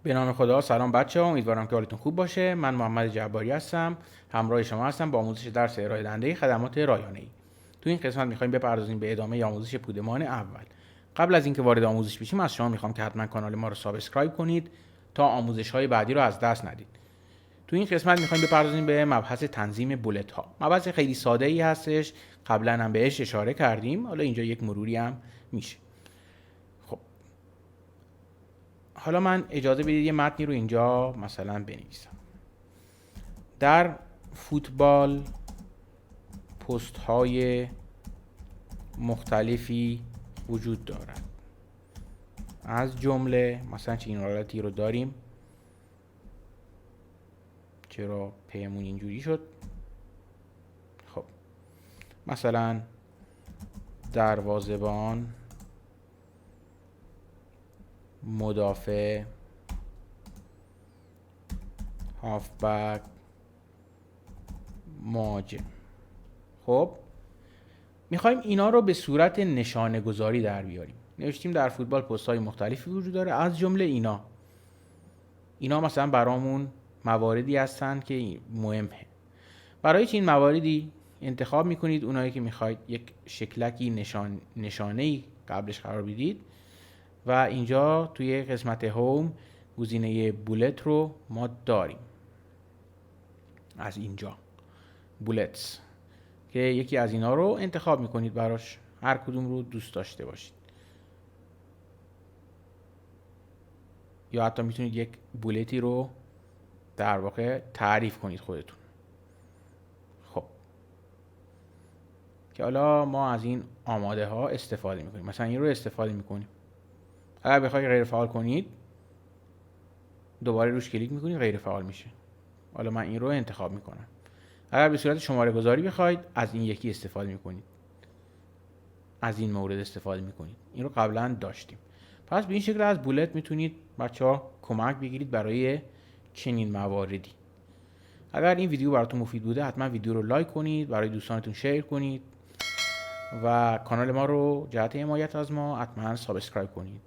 به نام خدا. سلام بچه‌ها، امیدوارم که حالتون خوب باشه. من محمد جباری هستم، همراه شما هستم با آموزش درس ارائه دهنده خدمات رایانه‌ای. تو این قسمت می‌خوایم بپردازیم به ادامه آموزش پودمان اول. قبل از اینکه وارد آموزش بشیم از شما می‌خوام که حتما کانال ما رو سابسکرایب کنید تا آموزش‌های بعدی رو از دست ندید. تو این قسمت می‌خوایم بپردازیم به مبحث تنظیم بولت‌ها. مبحث خیلی ساده‌ای هستش، قبلا هم بهش اشاره کردیم، حالا اینجا یک مروری هم میشه. خب حالا من اجازه بدید یه متنی رو اینجا مثلا بنویسم. در فوتبال پست های مختلفی وجود دارد، از جمله مثلا چه این حالتی رو داریم. چرا پیمون اینجوری شد؟ خب مثلا دروازه‌بان، مدافع، هافبک، مهاجم. خب میخوایم اینا رو به صورت نشانه گذاری در بیاریم. نوشتیم در فوتبال پست های مختلفی وجود داره، از جمله اینا مثلا برامون مواردی هستن که مهمه. برای چه این مواردی انتخاب میکنید؟ اونایی که میخواید یک شکلکی نشانه‌ای قبلش قرار بدید و اینجا توی قسمت هوم گزینه بولت رو ما داریم. از اینجا بولتس که یکی از اینا رو انتخاب میکنید براش، هر کدوم رو دوست داشته باشید، یا حتی میتونید یک بولتی رو در واقع تعریف کنید خودتون. خب که حالا ما از این آماده ها استفاده میکنیم، مثلا این رو استفاده میکنیم. اگر بخواید غیر فعال کنید دوباره روش کلیک میکنید، غیر فعال میشه. حالا من این رو انتخاب میکنم. اگر به صورت شماره گذاری بخواید از این یکی استفاده میکنید، از این مورد استفاده میکنید. این رو قبلا داشتیم. پس به این شکل از بولت میتونید بچه‌ها کمک بگیرید برای چنین مواردی. اگر این ویدیو براتون مفید بوده حتما ویدیو رو لایک کنید، برای دوستانتون شیر کنید و کانال ما رو جهت حمایت از ما حتما سابسکرایب کنید.